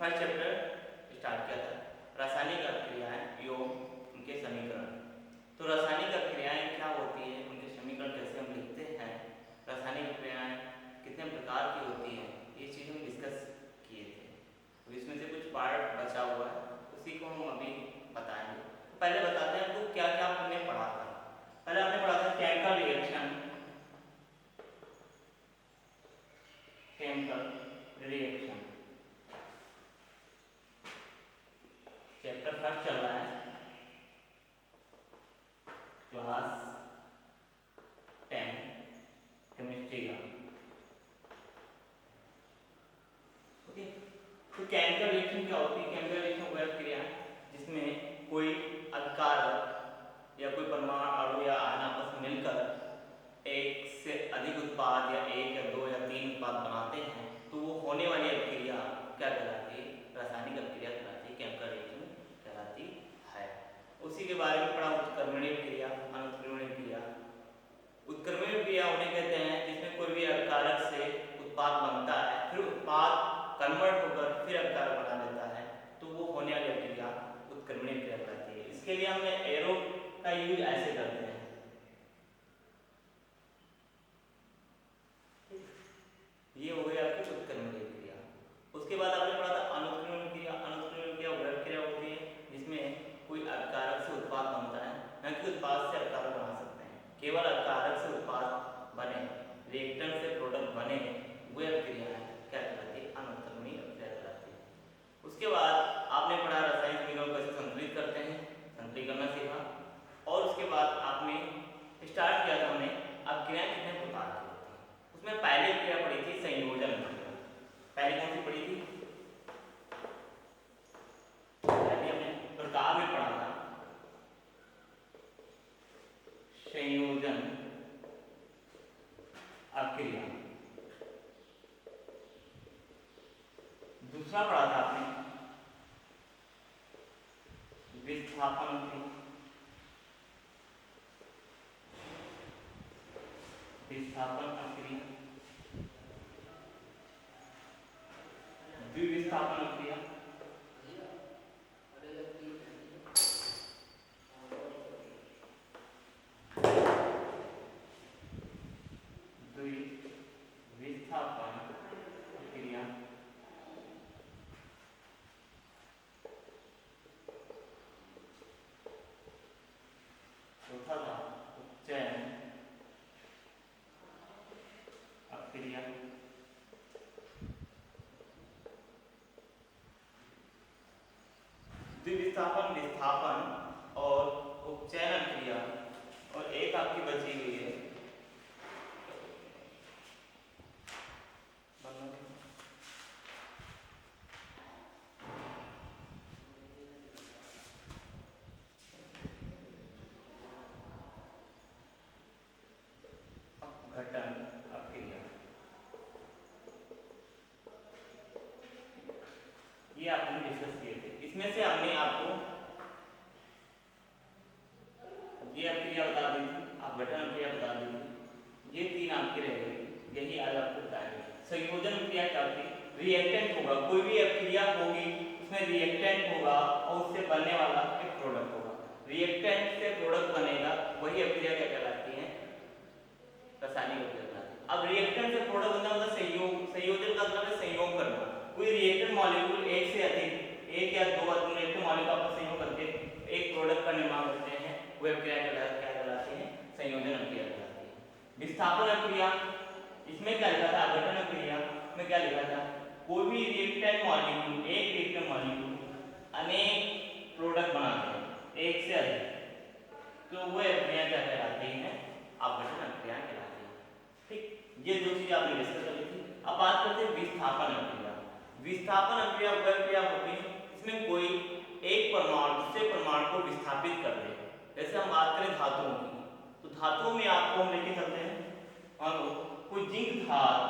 First chapter start किया था, रासायनिक अभिक्रियाएं एवं उनके समीकरण। तो रासायनिक अभिक्रियाएं क्या होती है, उनके समीकरण कैसे हम लिखते हैं, रासायनिक अभिक्रियाएं कितने प्रकार की होती हैं, ये चीज़ हम डिस्कस किए थे। तो इसमें से कुछ पार्ट बचा हुआ है, उसी को हम अभी बताएंगे। पहले बताते हैं आपको क्या क्या हमने पढ़ा था। पहले आपने पढ़ा था chemical reaction, chemical reaction chapter first चल रहा है, क्लास 10 केमिस्ट्री का। ओके, तो केमिकल रिएक्शन क्या होती है? केमिकल रिएक्शन वह क्रिया जिसमें कोई अभिकारक या कोई परमाणु या आयन आपस में मिलकर एक से अधिक उत्पाद या एक या दो या तीन उत्पाद बनाते हैं, तो वो होने वाली अभिक्रिया क्या कहलाती है? रासायनिक अभिक्रिया कहलाती है, केमिकल रिएक्शन कहलाती है। उसी के बारे में पढ़ा उत्क्रमणीय क्रिया, अनुत्क्रमणीय क्रिया। उत्क्रमणीय क्रिया उन्हें कहते हैं जिसमें कोई भी अभिकारक से उत्पाद बनता है, फिर उत्पाद कन्वर्ट होकर फिर अभिकारक बना देता है, तो वो होने वाली अभिक्रिया उत्क्रमणीय क्रिया कहलाती है। इसके लिए हम एरो का यूज ऐसे करते हैं। ये हो गई आपकी उत्क्रमणीय क्रिया। उसके बाद आपने पढ़ा था अनुत्क्रमणीय क्रिया। अनुत्क्रमणीय क्रिया वह क्रिया होती है जिसमें कोई अभिकारक से उत्पाद बनता है, न कि उत्पाद से अभिकारक बना सकते हैं, केवल अभिकारक से उत्पाद बने, रिएक्टेंट से प्रोडक्ट बने, वह अभिक्रिया क्या कहलाती है? अनुत्क्रमणीय अभिक्रिया कहलाती है। उसके बाद आपने पढ़ा रासायनिक समीकरण को कैसे संतुलित करते हैं, संतुलित करना सीखा। और उसके बाद आपने स्टार्ट किया था, हमने अभिक्रियाएं कितने प्रकार की होती हैं। उसमें पहले क्रिया पढ़ी थी संयोजन क्रिया। पहले कौन सी पढ़ी थी? पहले हमने प्रकार में पढ़ा था संयोजन अभिक्रिया। दूसरा पढ़ा था आपने विस्थापन अभिक्रिया। विस्थापन अभिक्रिया, द्विविस्थापन अभिक्रिया, द्विविस्थापन अभिक्रिया, चौथा था उपचयन अभिक्रिया, द्विविस्थापन, विस्थापन और उपचयन अभिक्रिया। और एक आपकी बची हुई है अपघटन अभिक्रिया। ये आपने डिस्कस किए थे। इसमें से हमने आपको ये अभिक्रिया बता दी थी, अपघटन अभिक्रिया बता दी थी, ये तीन आपके रह गई। यही आज आपको बताएंगे। संयोजन अभिक्रिया क्या होती है? रिएक्टेंट होगा, कोई भी अभिक्रिया होगी उसमें रिएक्टेंट होगा और उससे बनने वाला एक प्रोडक्ट होगा। रिएक्टेंट से प्रोडक्ट बनेगा, वही अभिक्रिया क्या कहलाती है? रासायनिक अभिक्रिया कहलाती है। अब रिएक्टेंट से प्रोडक्ट बनना मतलब संयोग, संयोजन का मतलब है संयोग करना। कोई रिएक्टेंट मॉलिक्यूल एक से अधिक, एक या दो रिएक्टेंट मॉलिक्यूल आपस संयोग करके एक प्रोडक्ट का निर्माण करते हैं, वह अभिक्रिया क्या कहलाती है? संयोजन अभिक्रिया कहलाती है। विस्थापन अभिक्रिया, इसमें क्या लिखा था? अपघटन अभिक्रिया में क्या लिखा था? कोई भी रिएक्टेंट मॉलिक्यूल, एक रिएक्टेंट मॉलिक्यूल अनेक प्रोडक्ट बनाते हैं, एक से अधिक, तो वह अभिक्रिया क्या कहलाती है? अपघटन अभिक्रिया कहलाती है। ठीक, ये दो चीजें आपने डिस्कस करी थी। अब बात करते हैं विस्थापन अभिक्रिया। विस्थापन अभिक्रिया वह क्रिया होती है इसमें कोई एक परमाणु दूसरे परमाणु को विस्थापित कर दे। जैसे हम बात करें धातुओं की, तो धातुओं में आपको हम लेके चलते हैं, और कोई जिंक धात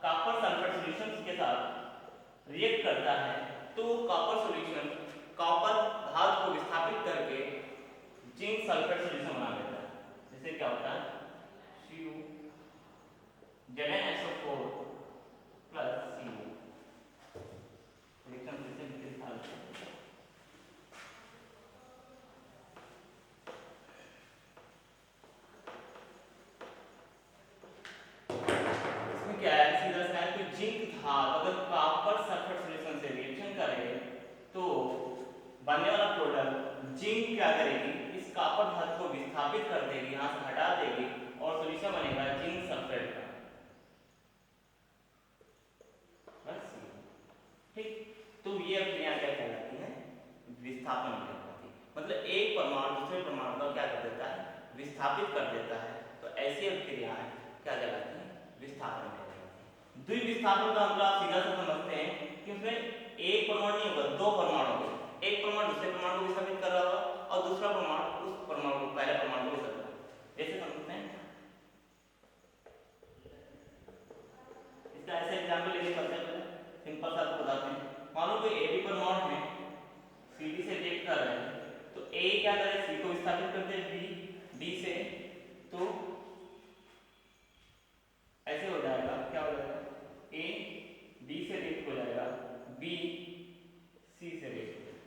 कॉपर सल्फेट सॉल्यूशन के साथ रिएक्ट करता है, तो कॉपर सॉल्यूशन कॉपर धातु को विस्थापित करके जिंक सल्फेट सॉल्यूशन बना देता है। जैसे क्या होता है? ZnSO4 plus CO reaction zinc क्या करेगी, इस कॉपर धातु को विस्थापित कर देगी, यहाँ से हटा देगी और सोल्यूशन बनेगा जिंक सल्फेट का। बस ठीक। तो ये अभिक्रिया क्या कहलाती है, विस्थापन कहलाती है। मतलब एक परमाणु दूसरे परमाणु का क्या कर देता है, विस्थापित कर देता है। तो ऐसी अभिक्रियाएं क्या कहलाती है, विस्थापन कहलाती है। द्विविस्थापन का मतलब आप सीधा सा समझते हैं कि उसमें एक परमाणु नहीं होगा, दो परमाणु होगा। एक परमाणु दूसरे परमाणु को विस्थापित कर रहा होगा और दूसरा परमाणु उस परमाणु को पहले परमाणु को विस्थापित कर रहा होगा। ऐसे समझते हैं। इसका ऐसे एग्जांपल लेके चलते हैं, पहले सिंपल सा आपको बताते हैं। मान लो कोई ए बी परमाणु है, सी डी से रिएक्ट कर रहे हैं, तो ए क्या करे, सी को विस्थापित करते हैं बी डी से, तो ऐसे हो जाएगा, क्या हो जाएगा, ए बी से रिएक्ट हो जाएगा, बी सी से रिएक्ट हो जाएगा।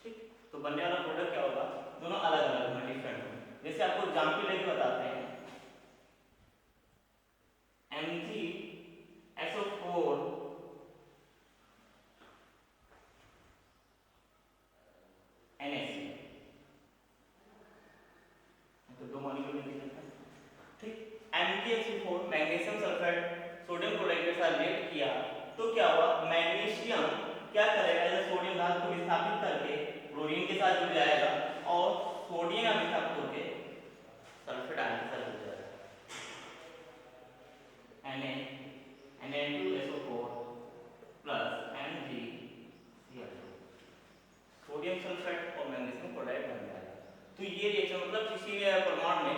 ठीक, तो बनने वाला प्रोडक्ट क्या होगा, दोनों अलग अलग हैं, डिफरेंट हैं। जैसे आपको एग्जांपल लेके बताते हैं, MgSO4 NaCl, तो दो मॉलिक्यूल में दिख सकता है। ठीक, MgSO4 magnesium sulphate sodium chloride के साथ रिएक्ट किया, तो क्या हुआ, मैग्नीशियम क्या करेगा, जैसे सोडियम धातु को विस्थापित करके क्लोरीन के साथ जुड़ जाएगा और सोडियम विस्थापित होकर सल्फेट आयन के साथ जुड़ जाएगा, Na2SO4 plus MgCl, sodium sulphate और मैग्नीशियम क्लोराइड बन जाएगा। तो ये रिएक्शन मतलब किसी परमाणु में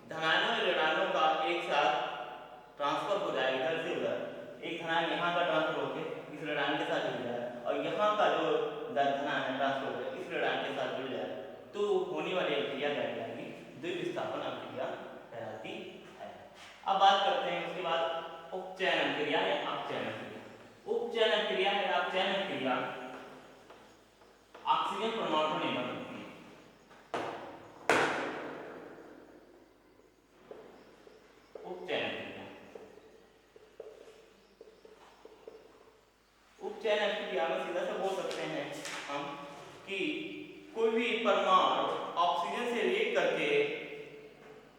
धनायनों और ऋणायनों का एक साथ ट्रांसफर हो जाए, इधर से उधर, एक धनायन यहाँ का ट्रांसफर होकर इस ऋणायन के साथ जुड़ जाए और यहाँ का जो धनायन ट्रांसफर हो जाए इस ऋणायन के साथ जुड़ जाए, तो होने वाली अभिक्रिया कहलाएगी द्विविस्थापन अभिक्रिया कहलाती है। अब बात करते हैं उसके बाद उपचयन अभिक्रिया या अपचयन अभिक्रिया। उपचयन अभिक्रिया है अपचयन अभिक्रिया ऑक्सीजन परमाणु पर निर्भर होती है। उपचयन अभिक्रिया, उपचयन अभिक्रिया में सीधा सा बोल सकते हैं हम कि कोई भी परमाणु ऑक्सीजन से रिएक्ट करके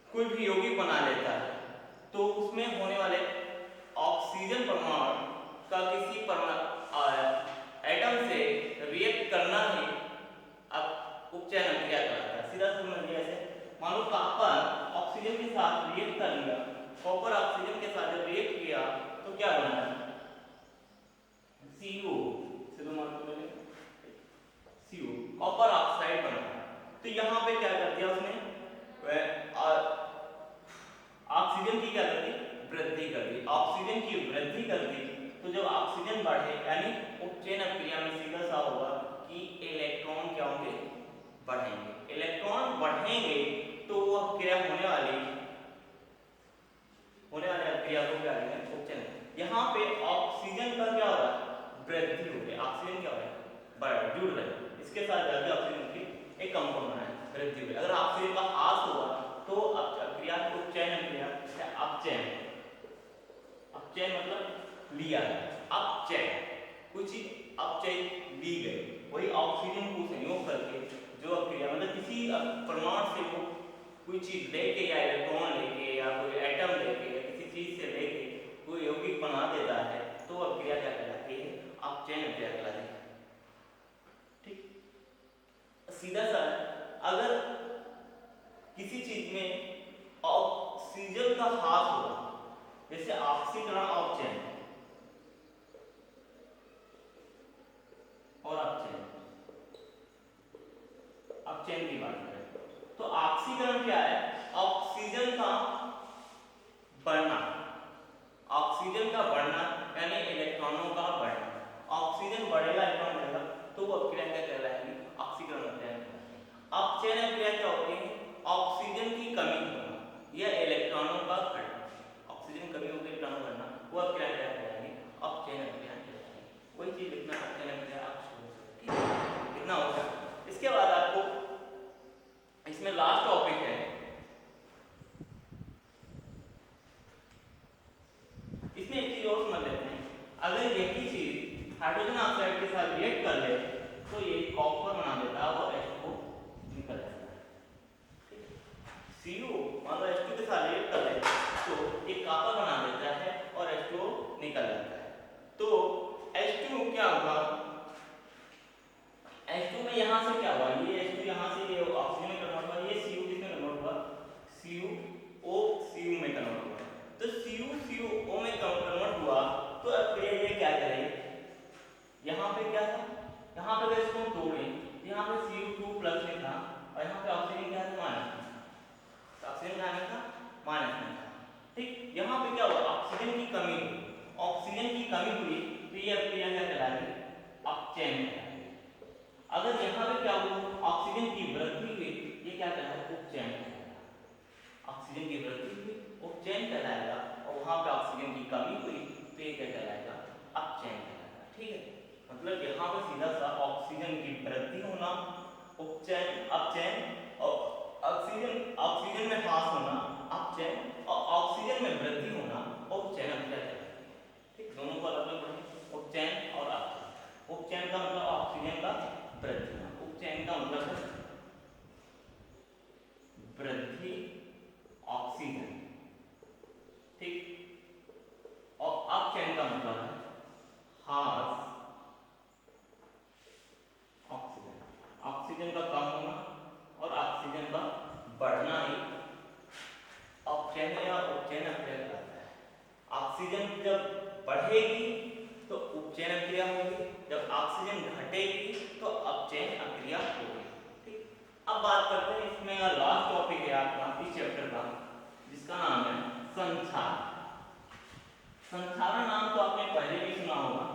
कोई भी यौगिक बना लेता है, तो उसमें होने वाले ऑक्सीजन परमाणु का किसी एटम से रिएक्ट करना ही अब उपचयन अभिक्रिया कहलाता है। सीधा समझ लिया, ऐसे मान लो कॉपर ऑक्सीजन के साथ रिएक्ट कर लिया, कॉपर ऑक्सीजन के साथ जब रिएक्ट किया तो क्या बना, CO से दो मॉलिक्यूल CO, कॉपर ऑक्साइड बना। तो यहाँ पे क्या कर दिया उसने, ऑक्सीजन की क्या कर दी, वृद्धि कर दी, ऑक्सीजन की वृद्धि कर दी। तो जब ऑक्सीजन बढ़े यानी उपचयन अभिक्रिया में सीधा सा होगा कि इलेक्ट्रॉन क्या होंगे, बढ़ेंगे। इलेक्ट्रॉन बढ़ेंगे तो वो अभिक्रिया होने वाली अभिक्रिया को क्या कहेंगे, उपचयन। यहाँ पे ऑक्सीजन का क्या हो रहा है, वृद्धि हो रही है, ऑक्सीजन क्या हो रहा है, बढ़ जुड़ रहा है, इसके साथ जाके ऑक्सीजन की एक कंपाउंड बना है, वृद्धि हो रही है। अगर ऑक्सीजन का ह्रास हुआ तो अभिक्रिया उपचयन अभिक्रिया या अपचयन। अपचयन मतलब लिया है, अपचयन कोई चीज अपचय ली गई, वही ऑक्सीजन को संयोग करके जो अभिक्रिया मतलब किसी परमाणु से वो कोई चीज लेके या इलेक्ट्रॉन लेके या कोई एटम लेके या किसी चीज से लेके कोई यौगिक बना देता है, तो अभिक्रिया क्या कहलाती है, अपचयन अभिक्रिया कहलाती है। ठीक, सीधा सा अगर किसी चीज में ऑक्सीजन का ह्रास होगा, जैसे ऑक्सीकरण अपचयन और अपचयन, अपचयन की बात करें तो ऑक्सीकरण क्या है, ऑक्सीजन का बढ़ना, ऑक्सीजन का बढ़ना यानी इलेक्ट्रॉनों का बढ़ना। ऑक्सीजन बढ़ेगा, इलेक्ट्रॉन बढ़ेगा, तो वो अभिक्रिया क्या कहलाएगी, ऑक्सीकरण अभिक्रिया कहलाएगी। अपचयन अभिक्रिया क्या होती है, ऑक्सीजन की कमी होना या इलेक्ट्रॉनों का घटना, ऑक्सीजन कमी होकर इलेक्ट्रॉन बढ़ना, वो अभिक्रिया क्या कहलाएगी, अपचयन अभिक्रिया कहलाएगी। वही चीज लिखना, अपचयन अभिक्रिया कितना होगा। इसके बाद आपको इसमें लास्ट टॉपिक है, इसमें एक चीज और समझ लेते हैं। अगर यही चीज हाइड्रोजन ऑक्साइड के साथ रिएक्ट कर ले तो ये कॉपर बना देता है, वो H2 CO मान लो H2 के साथ रिएक्ट कर ले तो एक कॉपर बना देता है और H2O निकल जाता है। तो H2 क्या होगा, H2 में यहाँ से क्या हुआ, ये H2 यहाँ से ये ऑक्सीजन में कन्वर्ट हुआ, ये Cu किसमें कन्वर्ट हुआ, Cu में कन्वर्ट हुआ। तो Cu में कन्वर्ट हुआ तो अब ये क्या करेंगे, यहाँ पे क्या था, यहाँ पे अगर इसको तोड़े यहाँ पे Cu2 प्लस में था और यहाँ पे ऑक्सीजन क्या था, माइनस में, ऑक्सीजन क्या में था, माइनस में था। ठीक, यहाँ पे क्या हुआ, ऑक्सीजन की कमी हुई, ऑक्सीजन की कमी हुई तो ये अभिक्रिया क्या कहलाएगी, अपचयन कहलाएगी। अगर यहाँ पे क्या हुआ, ऑक्सीजन की वृद्धि हुई, ये क्या कहलाएगा, उपचयन कहलाएगा। ऑक्सीजन की वृद्धि हुई, उपचयन कहलाएगा, और वहाँ पे ऑक्सीजन की कमी हुई तो ये क्या कहलाएगा, अपचयन कहलाएगा। ठीक है, मतलब यहाँ पे सीधा सा ऑक्सीजन की वृद्धि होना उपचयन, अपचयन, और ऑक्सीजन में ह्रास होना अपचयन, और ऑक्सीजन में वृद्धि होना उपचयन अभिक्रिया कहलाती है। ठीक, दोनों को अलग अलग पढ़ें, उपचयन और अपचयन। उपचयन का मतलब ऑक्सीजन का वृद्धि होना, उपचयन का मतलब है वृद्धि ऑक्सीजन, ठीक, और अपचयन का मतलब है ह्रास ऑक्सीजन। ऑक्सीजन का कम होना और ऑक्सीजन का बढ़ना ही अपचयन या उपचयन अभिक्रिया कहलाता है। ऑक्सीजन जब बढ़ेगी तो उपचयन अभिक्रिया होगी, जब ऑक्सीजन घटेगी तो अपचयन अभिक्रिया होगी। ठीक, अब बात करते हैं इसमें लास्ट टॉपिक है आपका इस चैप्टर का, जिसका नाम है संक्षारण। संक्षारण नाम तो आपने पहले भी सुना होगा।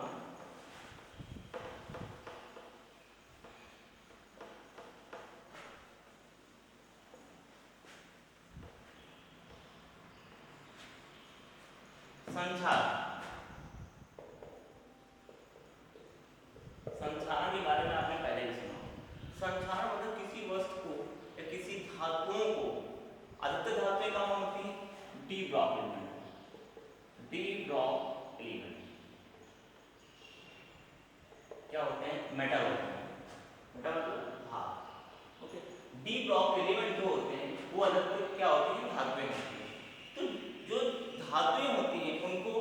संक्षारण के बारे में आपने पहले ही सुना। संक्षारण मतलब किसी वस्तु को या किसी धातुओं को, अधिकतर धातुएं कहाँ होती हैं, D block element. D block element क्या होते हैं, मेटल होते हैं, मेटल मतलब धातु। ओके, डी ब्लॉक एलिमेंट जो होते हैं वो अधिकतर क्या होती है, धातुएं होती हैं। तो जो धातुएं होती हैं उनको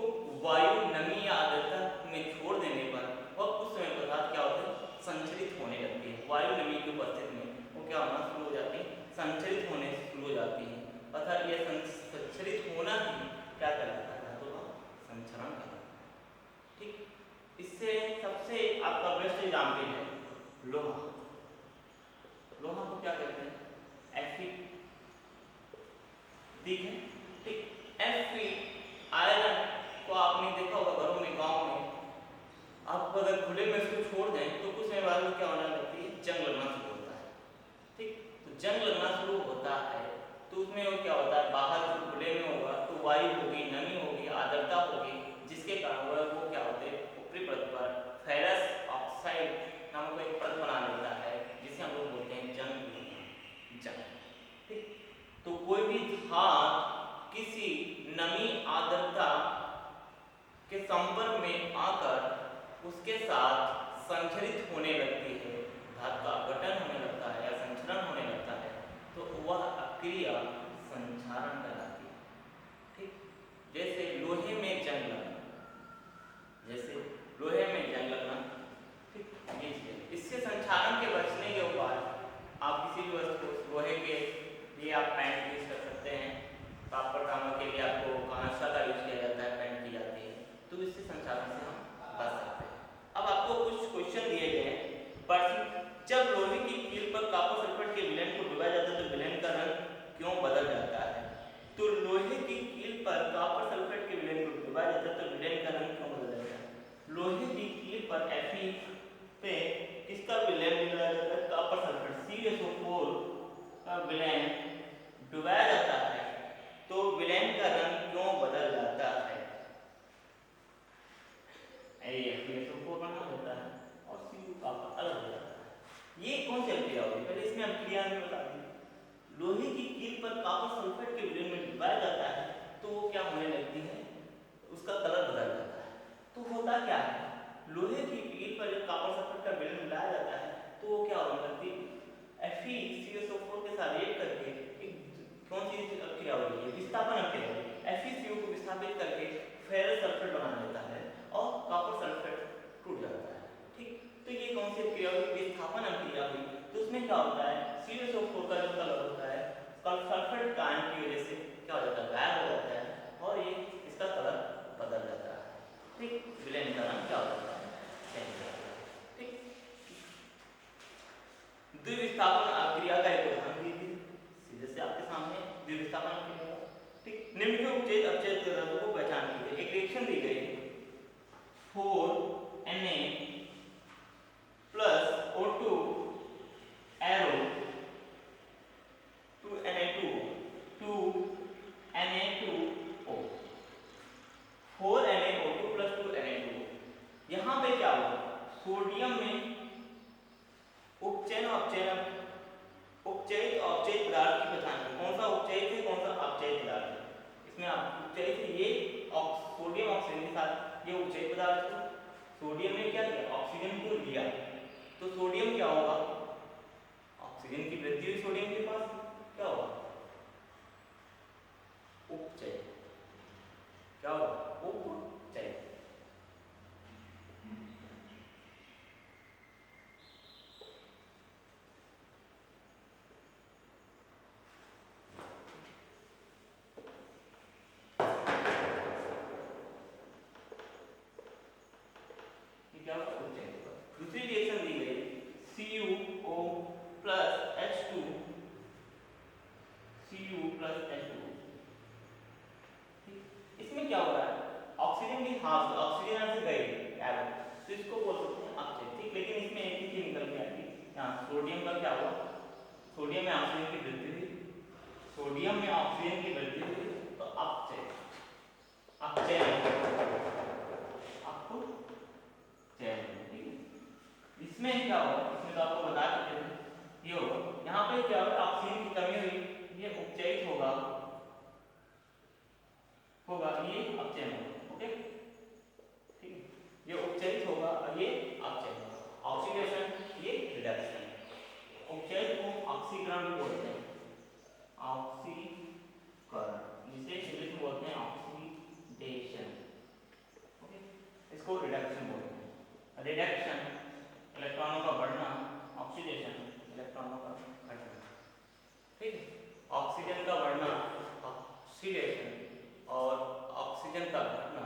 वायु, नमी या आर्द्रता में छोड़ देने पर वह कुछ समय पदार्थ क्या होते हैं, संचरित होने लगती है। वायु, नमी की उपस्थिति में वो क्या होना शुरू हो जाती है, संचरित होने शुरू हो जाती है। अर्थात यह संचरित होना ही क्या कहलाता है, धातु का संचरण कहलाता है। ठीक, इससे सबसे आपका बेस्ट एग्जाम्पल है लोहा। लोहा को क्या कहते हैं, Fe, ठीक है। ठीक, Fe आयरन को आपने देखा होगा घरों में, गांव में, आप अगर खुले में इसको छोड़ दें तो कुछ समय बाद में क्या होने लगती है, जंग लगना शुरू होता है। ठीक, तो जंग लगना शुरू होता है तो उसमें वो क्या होता है, बाहर जो खुले में होगा तो वायु होगी, नमी होगी, आर्द्रता होगी, जिसके कारण वो क्या होते हैं, ऊपरी परत पर फेरस ऑक्साइड नामक एक परत बना लेता है, जिसे हम लोग बोलते हैं जंग। ठीक, तो कोई भी धातु किसी नमी, आर्द्रता के संपर्क में आकर उसके साथ संचरित होने लगती है, धातु का गठन होने लगता है या संचरण होने लगता है, तो वह अक्रिया संक्षारण कहलाती है। ठीक, जैसे लोहे में जंग लगना, जैसे लोहे में जंग लगना। ठीक, ये चीज, इससे संक्षारण के बचने के उपाय, आप किसी भी वस्तु लोहे के लिए आप पैंट यूज कर सकते हैं, कापड़ कामों के लिए आपको कांसा का यूज किया जाता है, पैंट की जाती है, तो इससे संक्षारण से हम बच सकते हैं। अब आपको कुछ क्वेश्चन दिए गए हैं, जब लोहे की कील पर कॉपर सल्फेट के विलयन को डुबाया जाता है तो विलयन का रंग क्यों बदल जाता है। तो लोहे की कील पर कॉपर सल्फेट के विलयन को डुबाया जाता है तो विलयन का रंग क्यों बदल जाता है। लोहे की कील पर Fe पे किसका विलयन मिलाया जाता है, कॉपर सल्फेट CaSO4 का विलयन डुबाया जाता है तो विलयन का रंग क्यों बदल जाता है। FeSO4 बना होता है और Cu कॉपर अलग हो जाता है। ये कौन सी अभिक्रिया होगी, पहले इसमें अभिक्रिया में बता दें। लोहे की कील पर कॉपर सल्फेट के विलयन में डुबाया जाता है तो वो क्या होने लगती है, उसका कलर बदल जाता है। तो होता क्या है, लोहे की कील पर जब कॉपर सल्फेट का विलयन मिलाया जाता है तो वो क्या होने लगती है, FeCaSO4 के साथ रिएक्ट करके एक कौन सी क्रिया हो रही है? विस्थापन क्रिया। FeCO को विस्थापित करके फेरस सल्फेट बना लेता है और कॉपर सल्फेट टूट जाता है। ठीक, तो ये कौन सी क्रिया हुई? विस्थापन क्रिया हुई। तो उसमें क्या होता है? CuSO4 का जो कलर होता है सल्फेट का आयन की वजह से क्या हो जाता है? गायब हो जाता है और ये इसका कलर बदल जाता है। ठीक, विलेन का रंग क्या हो जाता है? चेंज हो जाता है। ठीक, द्विविस्थापन क्रिया का एक उदाहरण दीजिए, सीधे से आपके सामने द्विविस्थापन क्रिया। ठीक, निम्न के उपचयित अपचयित पदार्थों को पहचान कीजिए। एक रिएक्शन दी गई 4Na plus O2 arrow 2Na2 2Na2O 4NaO2 plus 2Na2O। यहाँ पे क्या हुआ? सोडियम में उपचयन अपचयन उपचयित अपचयित पदार्थ की पहचान करें। कौन सा उपचयित है, कौन सा अपचयित पदार्थ है? इसमें आप उपचयित है ये सोडियम ऑक्सीजन के साथ ये उपचयित पदार्थ है। सोडियम ने क्या किया? ऑक्सीजन को लिया, तो सोडियम क्या होगा? ऑक्सीजन की वृद्धि हुई सोडियम के पास, क्या होगा? उपचय। क्या होगा? उपचय। क्या होगा? उपचय। दूसरी रिएक्शन दी गई CuO plus H2 Cu plus H2। इसमें क्या हो रहा है? ऑक्सीजन की हाफ ऑक्सीजन यहाँ से गई एरो, तो इसको बोल सकते हैं अपचय। ठीक, लेकिन इसमें एक ही चीज निकल के आती है। यहाँ सोडियम का क्या हुआ? सोडियम में ऑक्सीजन की वृद्धि हुई, सोडियम में ऑक्सीजन की वृद्धि हुई, तो अपचय। अपचय आपको चयन। ठीक है, इसमें क्या होगा? इसमें तो आपको बता देते हैं, ये होगा यहाँ पे क्या होगा? ऑक्सीजन की कमी हुई, ये उपचयित होगा ये अपचयन होगा। ओके, ठीक है, ये उपचयित होगा और ये अपचयन होगा। ऑक्सीडेशन, ये रिडक्शन। उपचयित को ऑक्सीकरण भी बोलते हैं, ऑक्सीकरण, जिसे इंग्लिश में बोलते हैं ऑक्सीडेशन। ओके, इसको रिडक्शन बोलते हैं। रिडक्शन इलेक्ट्रॉनों का बढ़ना, ऑक्सीडेशन इलेक्ट्रॉनों का घटना। ठीक है, ऑक्सीजन का बढ़ना ऑक्सीडेशन और ऑक्सीजन का घटना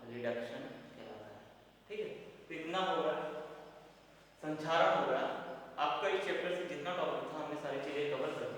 रिडक्शन कहलाता है। ठीक है, तो इतना होगा, संचारण होगा। आपका इस चैप्टर से जितना टॉपिक था हमने सारी चीजें कवर कर